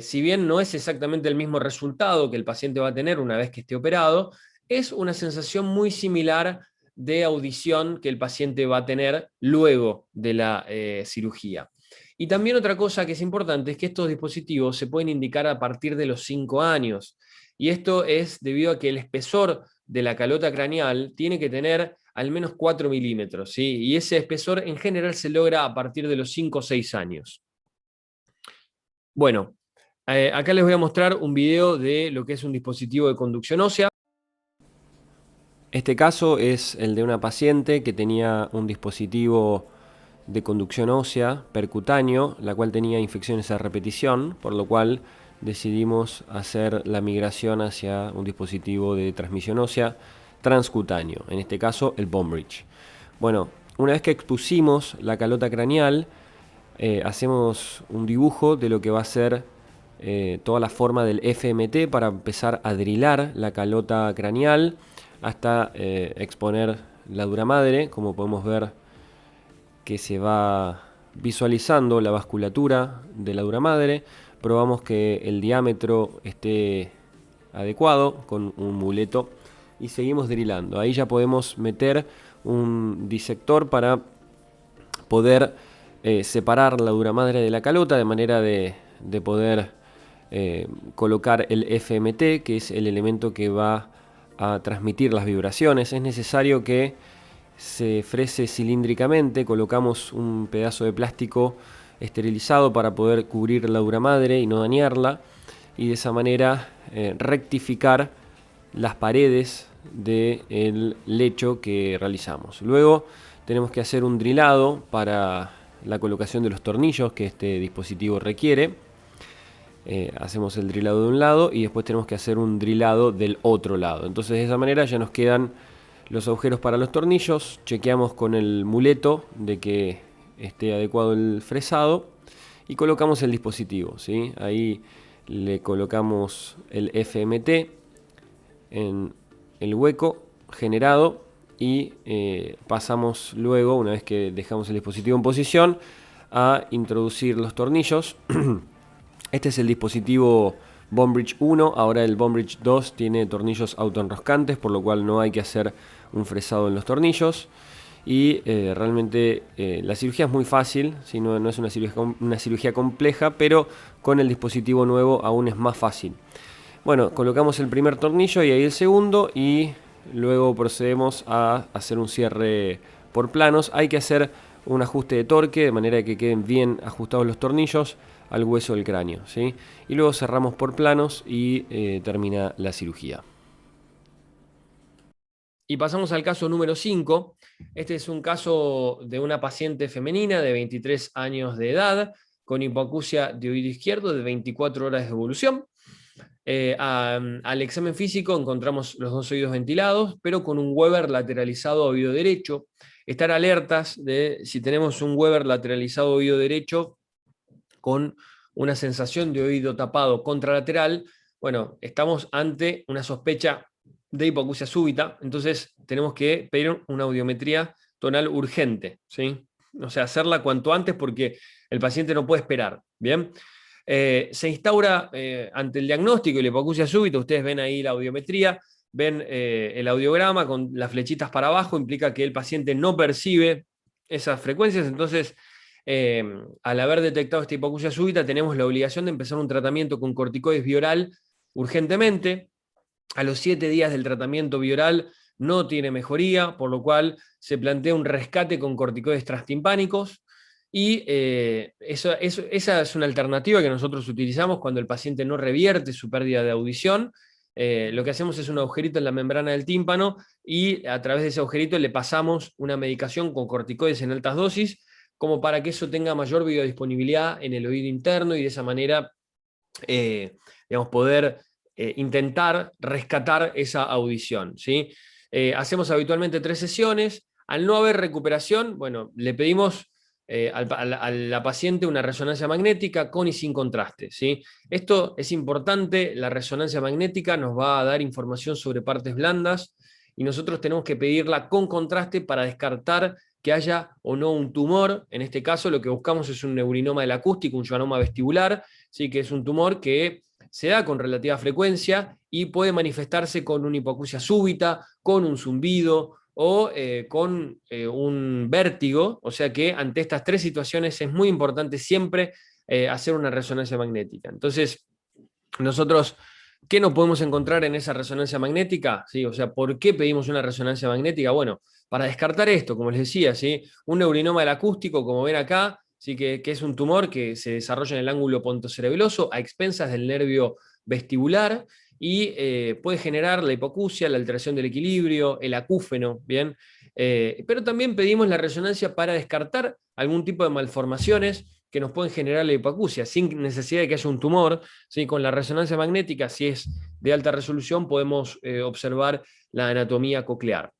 Speaker 1: si bien no es exactamente el mismo resultado que el paciente va a tener una vez que esté operado, es una sensación muy similar de audición que el paciente va a tener luego de la cirugía. Y también otra cosa que es importante es que estos dispositivos se pueden indicar a partir de los 5 años. Y esto es debido a que el espesor de la calota craneal tiene que tener al menos 4 milímetros, ¿sí? Y ese espesor en general se logra a partir de los 5 o 6 años. Bueno, acá les voy a mostrar un video de lo que es un dispositivo de conducción ósea. Este caso es el de una paciente que tenía un dispositivo de conducción ósea percutáneo, la cual tenía infecciones a repetición, por lo cual decidimos hacer la migración hacia un dispositivo de transmisión ósea transcutáneo, en este caso el bone bridge. Bueno, una vez que expusimos la calota craneal, hacemos un dibujo de lo que va a ser toda la forma del FMT para empezar a drilar la calota craneal hasta exponer la dura madre. Como podemos ver que se va visualizando la vasculatura de la dura madre, probamos que el diámetro esté adecuado con un muleto y seguimos drilando. Ahí ya podemos meter un disector para poder separar la dura madre de la calota de manera de poder colocar el FMT, que es el elemento que va a transmitir las vibraciones. Es necesario que se frese cilíndricamente, colocamos un pedazo de plástico esterilizado para poder cubrir la dura madre y no dañarla, y de esa manera rectificar las paredes del lecho que realizamos. Luego tenemos que hacer un drilado para la colocación de los tornillos que este dispositivo requiere. Hacemos el drilado de un lado y después tenemos que hacer un drilado del otro lado. Entonces de esa manera ya nos quedan los agujeros para los tornillos. Chequeamos con el muleto de que esté adecuado el fresado y colocamos el dispositivo, ¿sí? Ahí le colocamos el FMT en el hueco generado y pasamos luego, una vez que dejamos el dispositivo en posición, a introducir los tornillos. Este es el dispositivo Bone Bridge 1, ahora el Bone Bridge 2 tiene tornillos autoenroscantes, por lo cual no hay que hacer un fresado en los tornillos. Y realmente la cirugía es muy fácil, ¿sí? No es una cirugía compleja, pero con el dispositivo nuevo aún es más fácil. Bueno, colocamos el primer tornillo y ahí el segundo, y luego procedemos a hacer un cierre por planos. Hay que hacer un ajuste de torque de manera que queden bien ajustados los tornillos al hueso del cráneo, ¿sí? Y luego cerramos por planos y termina la cirugía. Y pasamos al caso número 5. Este es un caso de una paciente femenina de 23 años de edad con hipoacusia de oído izquierdo de 24 horas de evolución. Al examen físico encontramos los dos oídos ventilados, pero con un Weber lateralizado a oído derecho. Estar alertas de si tenemos un Weber lateralizado a oído derecho con una sensación de oído tapado contralateral, bueno, estamos ante una sospecha de hipoacusia súbita, entonces tenemos que pedir una audiometría tonal urgente, ¿sí? O sea, hacerla cuanto antes porque el paciente no puede esperar, ¿bien? Se instaura ante el diagnóstico de la hipoacusia súbita, ustedes ven ahí la audiometría, ven el audiograma con las flechitas para abajo, implica que el paciente no percibe esas frecuencias, entonces al haber detectado esta hipoacusia súbita tenemos la obligación de empezar un tratamiento con corticoides bioral urgentemente. A los 7 días del tratamiento bioral no tiene mejoría, por lo cual se plantea un rescate con corticoides transtimpánicos. Y esa es una alternativa que nosotros utilizamos cuando el paciente no revierte su pérdida de audición. Lo que hacemos es un agujerito en la membrana del tímpano y a través de ese agujerito le pasamos una medicación con corticoides en altas dosis, como para que eso tenga mayor biodisponibilidad en el oído interno y de esa manera digamos, poder intentar rescatar esa audición, ¿sí? Hacemos habitualmente 3 sesiones. Al no haber recuperación, bueno, le pedimos a la paciente una resonancia magnética con y sin contraste, ¿sí? Esto es importante, la resonancia magnética nos va a dar información sobre partes blandas y nosotros tenemos que pedirla con contraste para descartar que haya o no un tumor. En este caso lo que buscamos es un neurinoma del acústico, un schwannoma vestibular, ¿sí? Que es un tumor que se da con relativa frecuencia y puede manifestarse con una hipoacusia súbita, con un zumbido o con un vértigo, o sea que ante estas 3 situaciones es muy importante siempre hacer una resonancia magnética. Entonces, nosotros, ¿qué no podemos encontrar en esa resonancia magnética? ¿Sí? O sea, ¿por qué pedimos una resonancia magnética? Bueno, para descartar esto, como les decía, ¿sí? Un neurinoma del acústico, como ven acá, ¿sí? Que es un tumor que se desarrolla en el ángulo pontocerebeloso a expensas del nervio vestibular y puede generar la hipoacusia, la alteración del equilibrio, el acúfeno, ¿bien? Pero también pedimos la resonancia para descartar algún tipo de malformaciones que nos pueden generar la hipoacusia, sin necesidad de que haya un tumor. ¿Sí? Con la resonancia magnética, si es de alta resolución, podemos observar la anatomía coclear.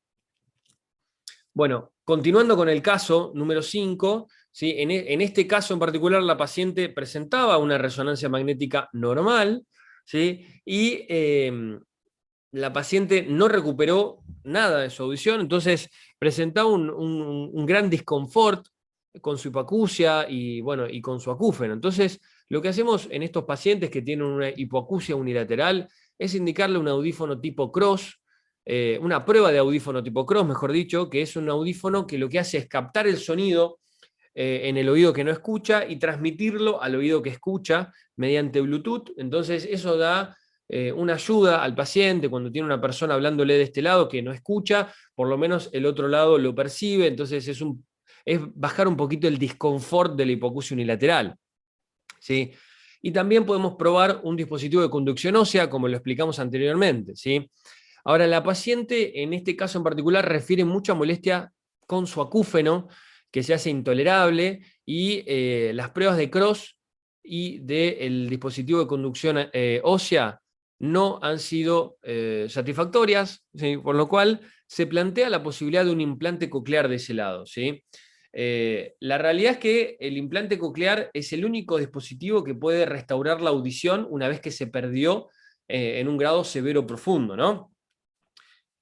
Speaker 1: Bueno, continuando con el caso número 5, ¿sí? En este caso en particular la paciente presentaba una resonancia magnética normal, ¿sí? Y la paciente no recuperó nada de su audición, entonces presentaba un gran disconfort con su hipoacusia y, bueno, y con su acúfeno. Entonces, lo que hacemos en estos pacientes que tienen una hipoacusia unilateral es indicarle un audífono tipo Cross, una prueba de audífono tipo Cross, mejor dicho, que es un audífono que lo que hace es captar el sonido en el oído que no escucha y transmitirlo al oído que escucha mediante Bluetooth. Entonces eso da una ayuda al paciente cuando tiene una persona hablándole de este lado que no escucha, por lo menos el otro lado lo percibe, entonces es bajar un poquito el disconfort de la hipoacusia unilateral, ¿sí? Y también podemos probar un dispositivo de conducción ósea, como lo explicamos anteriormente, ¿sí? Ahora, la paciente, en este caso en particular, refiere mucha molestia con su acúfeno, que se hace intolerable, y las pruebas de Cross y del dispositivo de conducción ósea no han sido satisfactorias, ¿sí? Por lo cual se plantea la posibilidad de un implante coclear de ese lado, ¿sí? La realidad es que el implante coclear es el único dispositivo que puede restaurar la audición una vez que se perdió en un grado severo profundo, ¿no?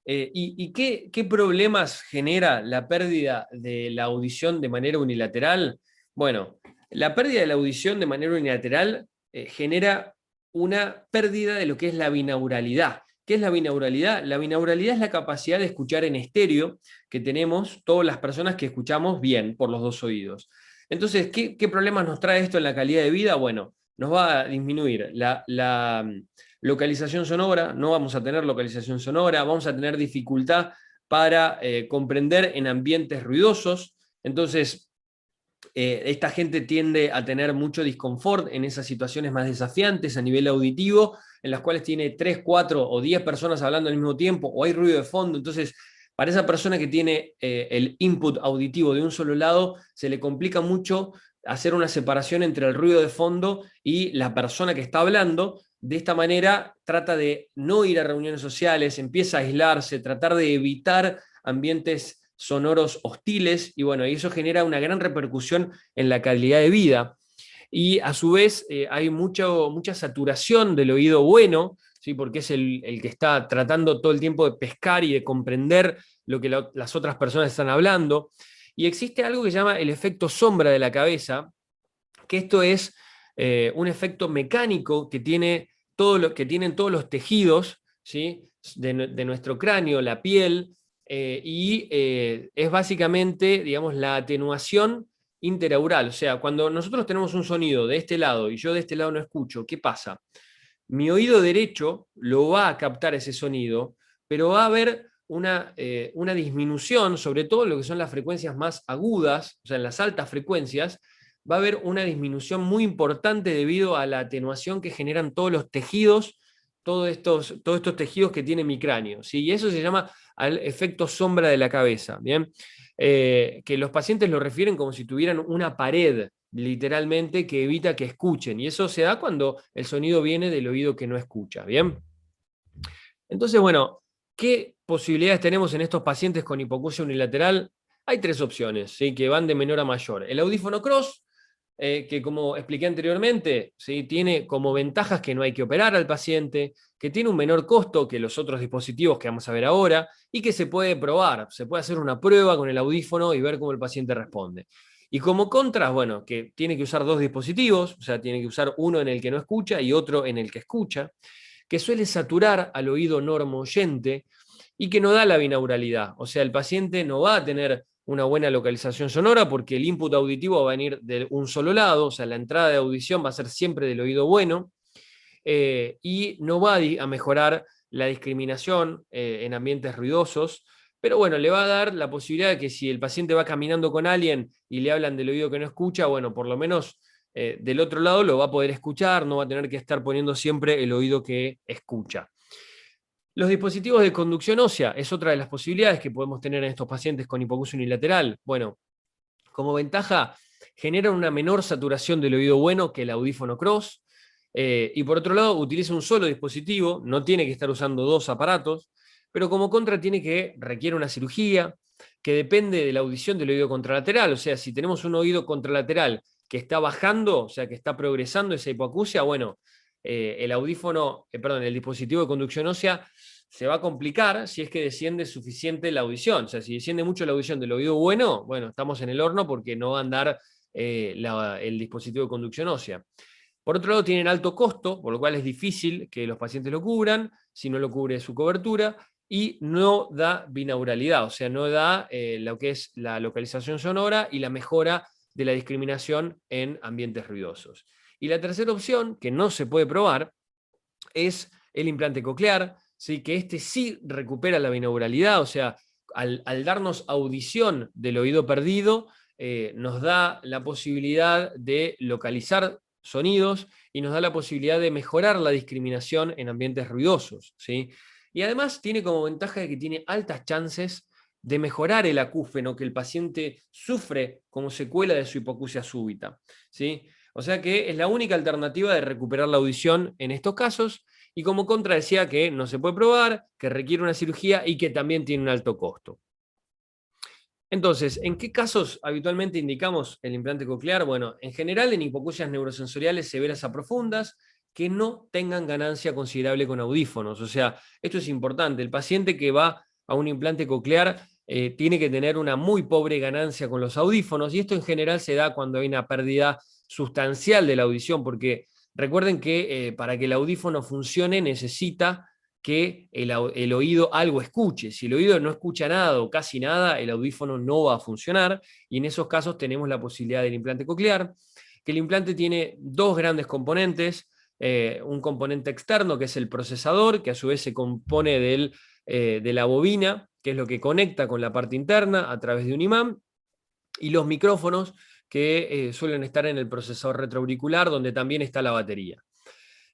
Speaker 1: ¿Y qué problemas genera la pérdida de la audición de manera unilateral? Bueno, la pérdida de la audición de manera unilateral genera una pérdida de lo que es la binauralidad. ¿Qué es la binauralidad? La binauralidad es la capacidad de escuchar en estéreo que tenemos todas las personas que escuchamos bien por los 2 oídos. Entonces, ¿qué problemas nos trae esto en la calidad de vida? Bueno, nos va a disminuir la localización sonora, no vamos a tener localización sonora, vamos a tener dificultad para comprender en ambientes ruidosos. Entonces, esta gente tiende a tener mucho disconfort en esas situaciones más desafiantes a nivel auditivo, en las cuales tiene 3, 4 o 10 personas hablando al mismo tiempo, o hay ruido de fondo. Entonces, para esa persona que tiene el input auditivo de un solo lado, se le complica mucho hacer una separación entre el ruido de fondo y la persona que está hablando. De esta manera trata de no ir a reuniones sociales, empieza a aislarse, tratar de evitar ambientes sonoros hostiles, y bueno, y eso genera una gran repercusión en la calidad de vida. y a su vez hay mucha saturación del oído bueno, ¿sí? Porque es el que está tratando todo el tiempo de pescar y de comprender lo que las otras personas están hablando. Y existe algo que se llama el efecto sombra de la cabeza, que esto es un efecto mecánico que, que tienen todos los tejidos, ¿sí? de nuestro cráneo, la piel, es básicamente, digamos, la atenuación interaural. O sea, cuando nosotros tenemos un sonido de este lado y yo de este lado no escucho, ¿qué pasa? Mi oído derecho lo va a captar ese sonido, pero va a haber una disminución, sobre todo en lo que son las frecuencias más agudas, o sea, en las altas frecuencias, va a haber una disminución muy importante debido a la atenuación que generan todos los tejidos, todos estos tejidos que tiene mi cráneo, ¿sí? Y eso se llama el efecto sombra de la cabeza, ¿bien? Que los pacientes lo refieren como si tuvieran una pared, literalmente, que evita que escuchen. Y eso se da cuando el sonido viene del oído que no escucha, ¿bien? Entonces, bueno, ¿qué posibilidades tenemos en estos pacientes con hipoacusia unilateral? Hay tres opciones, ¿sí? Que van de menor a mayor. El audífono Cross, que como expliqué anteriormente, ¿sí? Tiene como ventajas que no hay que operar al paciente, que tiene un menor costo que los otros dispositivos que vamos a ver ahora, y que se puede probar, se puede hacer una prueba con el audífono y ver cómo el paciente responde. Y como contras, bueno, que tiene que usar dos dispositivos, o sea, tiene que usar uno en el que no escucha y otro en el que escucha, que suele saturar al oído normoyente y que no da la binauralidad. O sea, el paciente no va a tener una buena localización sonora porque el input auditivo va a venir de un solo lado, o sea, la entrada de audición va a ser siempre del oído bueno, y no va a mejorar la discriminación en ambientes ruidosos, pero bueno, le va a dar la posibilidad de que si el paciente va caminando con alguien y le hablan del oído que no escucha, bueno, por lo menos del otro lado lo va a poder escuchar, no va a tener que estar poniendo siempre el oído que escucha. Los dispositivos de conducción ósea es otra de las posibilidades que podemos tener en estos pacientes con hipoacusia unilateral. Bueno, como ventaja, generan una menor saturación del oído bueno que el audífono Cross, y por otro lado, utiliza un solo dispositivo, no tiene que estar usando dos aparatos, pero como contra requiere una cirugía que depende de la audición del oído contralateral. O sea, si tenemos un oído contralateral que está bajando, o sea, que está progresando esa hipoacusia, bueno, el dispositivo de conducción ósea se va a complicar si es que desciende suficiente la audición. O sea, si desciende mucho la audición del oído bueno, estamos en el horno porque no va a andar el dispositivo de conducción ósea. Por otro lado, tienen alto costo, por lo cual es difícil que los pacientes lo cubran, si no lo cubre su cobertura, y no da binauralidad, o sea, no da lo que es la localización sonora y la mejora de la discriminación en ambientes ruidosos. Y la tercera opción, que no se puede probar, es el implante coclear, ¿sí? Que este sí recupera la binauralidad, o sea, al darnos audición del oído perdido, nos da la posibilidad de localizar sonidos y nos da la posibilidad de mejorar la discriminación en ambientes ruidosos, ¿sí? Y además tiene como ventaja de que tiene altas chances de mejorar el acúfeno que el paciente sufre como secuela de su hipoacusia súbita, ¿sí? O sea que es la única alternativa de recuperar la audición en estos casos, y como contra decía que no se puede probar, que requiere una cirugía y que también tiene un alto costo. Entonces, ¿en qué casos habitualmente indicamos el implante coclear? Bueno, en general en hipoacusias neurosensoriales severas a profundas que no tengan ganancia considerable con audífonos. O sea, esto es importante. El paciente que va a un implante coclear tiene que tener una muy pobre ganancia con los audífonos, y esto en general se da cuando hay una pérdida sustancial de la audición, porque recuerden que para que el audífono funcione necesita que el oído algo escuche. Si el oído no escucha nada o casi nada, el audífono no va a funcionar, y en esos casos tenemos la posibilidad del implante coclear, que el implante tiene dos grandes componentes, un componente externo que es el procesador, que a su vez se compone de la bobina, que es lo que conecta con la parte interna a través de un imán, y los micrófonos que suelen estar en el procesador retroauricular, donde también está la batería.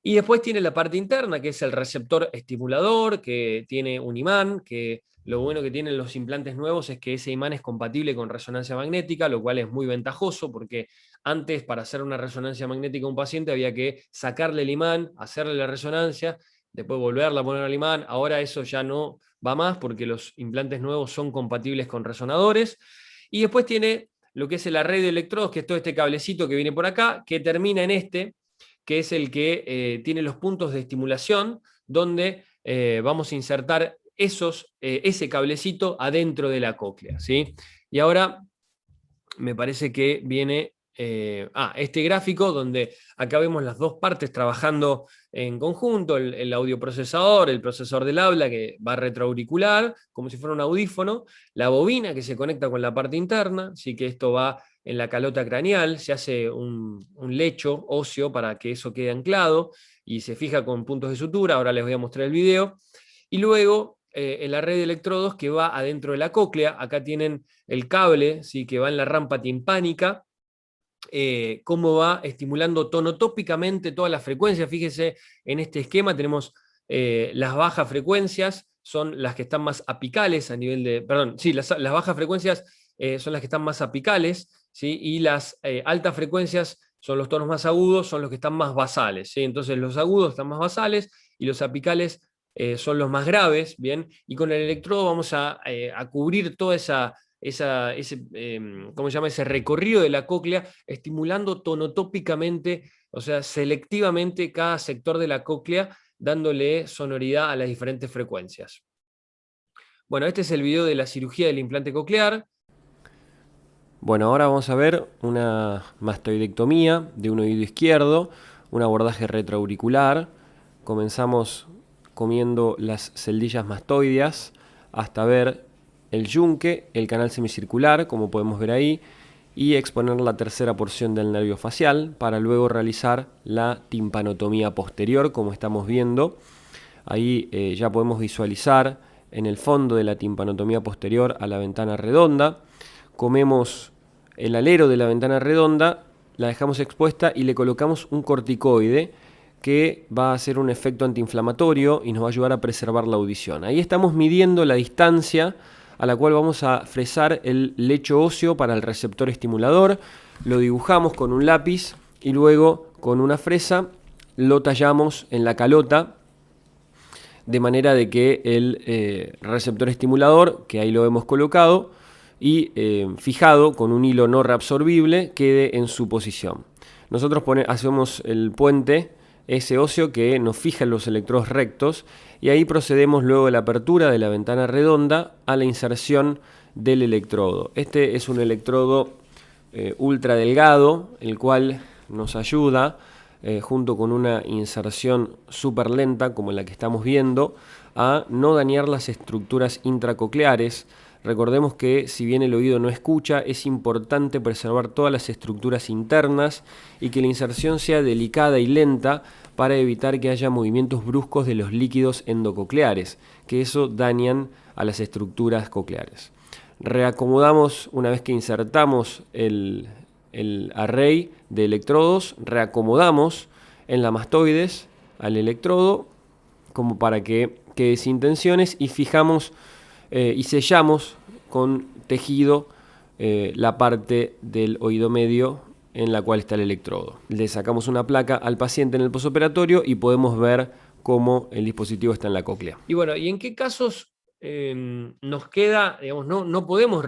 Speaker 1: Y después tiene la parte interna, que es el receptor estimulador, que tiene un imán, que lo bueno que tienen los implantes nuevos es que ese imán es compatible con resonancia magnética, lo cual es muy ventajoso, porque antes, para hacer una resonancia magnética a un paciente había que sacarle el imán, hacerle la resonancia, después volverla a poner al imán. Ahora eso ya no va más porque los implantes nuevos son compatibles con resonadores. Y después tiene lo que es el array de electrodos, que es todo este cablecito que viene por acá, que termina en este, que es el que tiene los puntos de estimulación, donde vamos a insertar ese cablecito adentro de la cóclea, ¿sí? Y ahora me parece que viene este gráfico donde acá vemos las dos partes trabajando en conjunto, el audioprocesador, el procesador del habla que va retroauricular, como si fuera un audífono, la bobina que se conecta con la parte interna, así que esto va en la calota craneal, se hace un lecho óseo para que eso quede anclado y se fija con puntos de sutura, ahora les voy a mostrar el video, y luego en la red de electrodos que va adentro de la cóclea. Acá tienen el cable, ¿sí?, que va en la rampa timpánica, cómo va estimulando tonotópicamente todas las frecuencias. Fíjese, en este esquema tenemos las bajas frecuencias, son las que están más apicales a nivel de, perdón, sí, las bajas frecuencias son las que están más apicales, ¿sí?, y las altas frecuencias son los tonos más agudos, son los que están más basales, ¿sí? Entonces los agudos están más basales y los apicales son los más graves, ¿bien? Y con el electrodo vamos a cubrir toda ¿cómo se llama? Ese recorrido de la cóclea, estimulando tonotópicamente, o sea, selectivamente cada sector de la cóclea, dándole sonoridad a las diferentes frecuencias. Bueno, este es el video de la cirugía del implante coclear.
Speaker 2: Bueno, ahora vamos a ver una mastoidectomía de un oído izquierdo, un abordaje retroauricular. Comenzamos comiendo las celdillas mastoideas hasta ver el yunque, el canal semicircular, como podemos ver ahí, y exponer la tercera porción del nervio facial para luego realizar la timpanotomía posterior, como estamos viendo. Ahí ya podemos visualizar en el fondo de la timpanotomía posterior a la ventana redonda. Comemos el alero de la ventana redonda, la dejamos expuesta y le colocamos un corticoide que va a hacer un efecto antiinflamatorio y nos va a ayudar a preservar la audición. Ahí estamos midiendo la distancia a la cual vamos a fresar el lecho óseo para el receptor estimulador. Lo dibujamos con un lápiz y luego con una fresa lo tallamos en la calota, de manera de que el receptor estimulador, que ahí lo hemos colocado y fijado con un hilo no reabsorbible, quede en su posición. Nosotros hacemos el puente, ese óseo que nos fija los electrodos rectos, y ahí procedemos luego de la apertura de la ventana redonda a la inserción del electrodo. Este es un electrodo ultra delgado, el cual nos ayuda junto con una inserción súper lenta como la que estamos viendo, a no dañar las estructuras intracocleares. Recordemos que si bien el oído no escucha, es importante preservar todas las estructuras internas y que la inserción sea delicada y lenta para evitar que haya movimientos bruscos de los líquidos endococleares, que eso dañan a las estructuras cocleares. Reacomodamos, una vez que insertamos el array de electrodos, reacomodamos en la mastoides al electrodo como para que quede sin tensiones y fijamos y sellamos con tejido la parte del oído medio en la cual está el electrodo. Le sacamos una placa al paciente en el posoperatorio y podemos ver cómo el dispositivo está en la cóclea.
Speaker 1: Y bueno, ¿y en qué casos nos queda, digamos, no podemos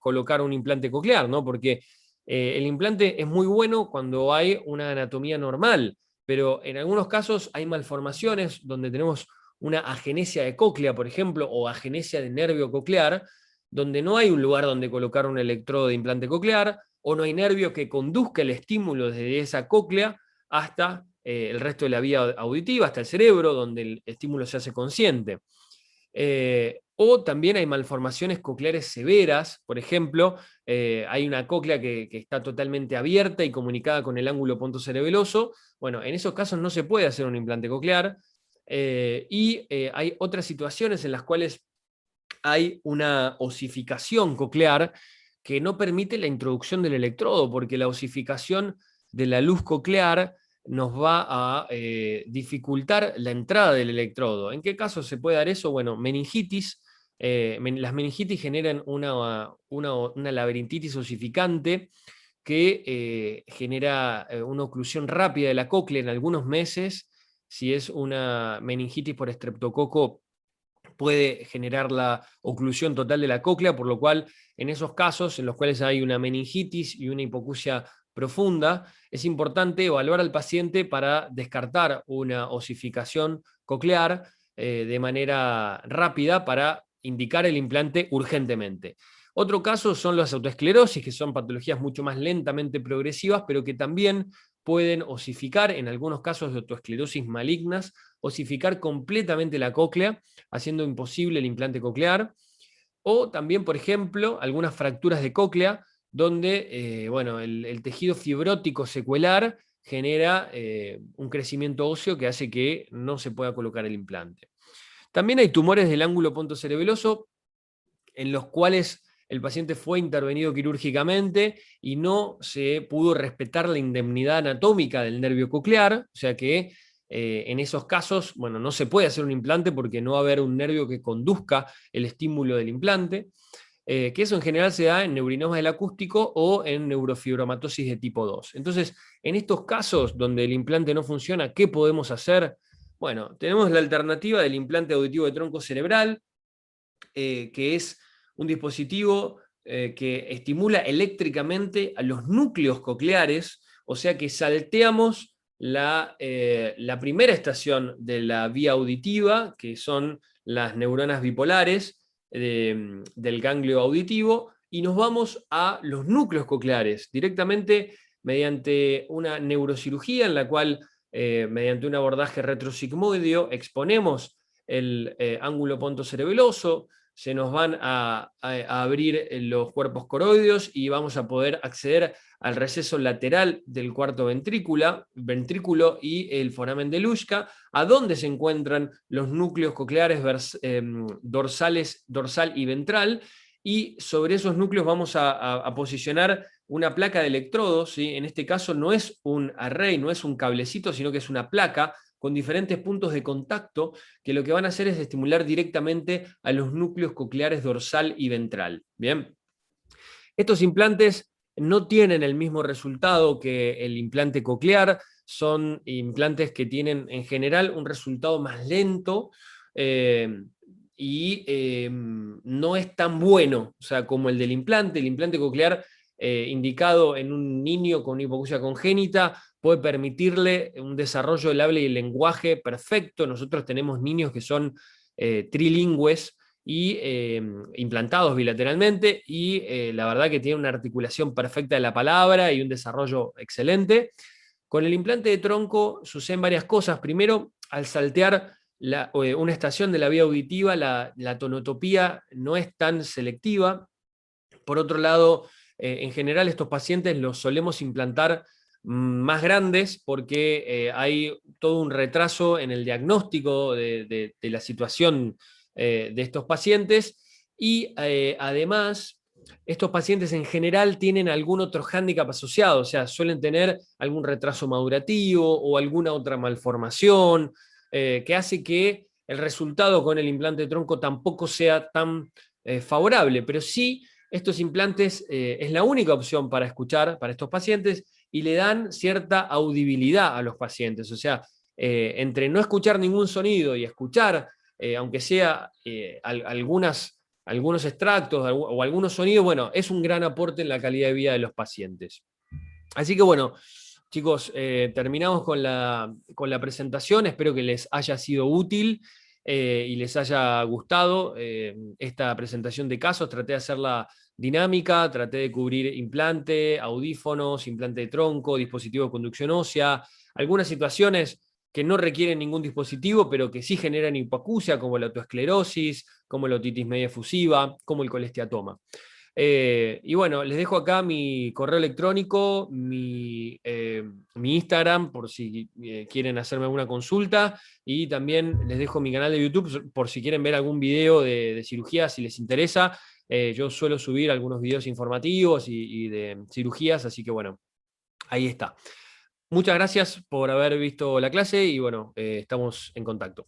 Speaker 1: colocar un implante coclear, ¿no? Porque el implante es muy bueno cuando hay una anatomía normal, pero en algunos casos hay malformaciones donde tenemos una agenesia de cóclea, por ejemplo, o agenesia de nervio coclear, donde no hay un lugar donde colocar un electrodo de implante coclear, o no hay nervio que conduzca el estímulo desde esa cóclea hasta el resto de la vía auditiva, hasta el cerebro, donde el estímulo se hace consciente. O también hay malformaciones cocleares severas, por ejemplo, hay una cóclea que está totalmente abierta y comunicada con el ángulo pontocerebeloso. Bueno, en esos casos no se puede hacer un implante coclear. Hay otras situaciones en las cuales hay una osificación coclear que no permite la introducción del electrodo, porque la osificación de la luz coclear nos va a dificultar la entrada del electrodo. ¿En qué caso se puede dar eso? Bueno, meningitis. Las meningitis generan una laberintitis osificante que genera una oclusión rápida de la cóclea en algunos meses. Si es una meningitis por estreptococo puede generar la oclusión total de la cóclea, por lo cual en esos casos en los cuales hay una meningitis y una hipoacusia profunda, es importante evaluar al paciente para descartar una osificación coclear de manera rápida para indicar el implante urgentemente. Otro caso son las autoesclerosis, que son patologías mucho más lentamente progresivas, pero que también pueden osificar, en algunos casos de autoesclerosis malignas, osificar completamente la cóclea, haciendo imposible el implante coclear. O también, por ejemplo, algunas fracturas de cóclea, donde bueno, el tejido fibrótico secuelar genera un crecimiento óseo que hace que no se pueda colocar el implante. También hay tumores del ángulo pontocerebeloso en los cuales el paciente fue intervenido quirúrgicamente y no se pudo respetar la indemnidad anatómica del nervio coclear, o sea que en esos casos, bueno, no se puede hacer un implante porque no va a haber un nervio que conduzca el estímulo del implante, que eso en general se da en neurinoma del acústico o en neurofibromatosis de tipo 2. Entonces, en estos casos donde el implante no funciona, ¿qué podemos hacer? Bueno, tenemos la alternativa del implante auditivo de tronco cerebral, que es un dispositivo que estimula eléctricamente a los núcleos cocleares, o sea que salteamos la primera estación de la vía auditiva, que son las neuronas bipolares del ganglio auditivo, y nos vamos a los núcleos cocleares, directamente mediante una neurocirugía en la cual, mediante un abordaje retrosigmoideo, exponemos el ángulo pontocerebeloso, se nos van a abrir los cuerpos coroideos y vamos a poder acceder al receso lateral del cuarto ventrículo y el foramen de Luschka, a donde se encuentran los núcleos cocleares dorsal y ventral, y sobre esos núcleos vamos a posicionar una placa de electrodos, ¿sí? En este caso no es un array, no es un cablecito, sino que es una placa con diferentes puntos de contacto que lo que van a hacer es estimular directamente a los núcleos cocleares dorsal y ventral. Bien, estos implantes no tienen el mismo resultado que el implante coclear, son implantes que tienen en general un resultado más lento y no es tan bueno, o sea, como el del implante. El implante coclear indicado en un niño con hipoacusia congénita puede permitirle un desarrollo del habla y el lenguaje perfecto. Nosotros tenemos niños que son trilingües y implantados bilateralmente, y la verdad que tienen una articulación perfecta de la palabra y un desarrollo excelente. Con el implante de tronco suceden varias cosas. Primero, al saltear una estación de la vía auditiva, la tonotopía no es tan selectiva. Por otro lado, en general estos pacientes los solemos implantar más grandes porque hay todo un retraso en el diagnóstico de la situación de estos pacientes, y además estos pacientes en general tienen algún otro hándicap asociado, o sea, suelen tener algún retraso madurativo o alguna otra malformación que hace que el resultado con el implante de tronco tampoco sea tan favorable, pero sí estos implantes es la única opción para escuchar para estos pacientes y le dan cierta audibilidad a los pacientes. O sea, entre no escuchar ningún sonido y escuchar, aunque sea algunos extractos o algunos sonidos, bueno, es un gran aporte en la calidad de vida de los pacientes. Así que bueno, chicos, terminamos con la presentación. Espero que les haya sido útil y les haya gustado esta presentación de casos. Traté de hacerla dinámica, traté de cubrir implante, audífonos, implante de tronco, dispositivo de conducción ósea, algunas situaciones que no requieren ningún dispositivo, pero que sí generan hipoacusia, como la autoesclerosis, como la otitis media efusiva, como el colesteatoma. Y bueno, les dejo acá mi correo electrónico, mi Instagram, por si quieren hacerme alguna consulta, y también les dejo mi canal de YouTube por si quieren ver algún video de cirugía, si les interesa. Yo suelo subir algunos videos informativos y de cirugías, así que bueno, ahí está. Muchas gracias por haber visto la clase y bueno, estamos en contacto.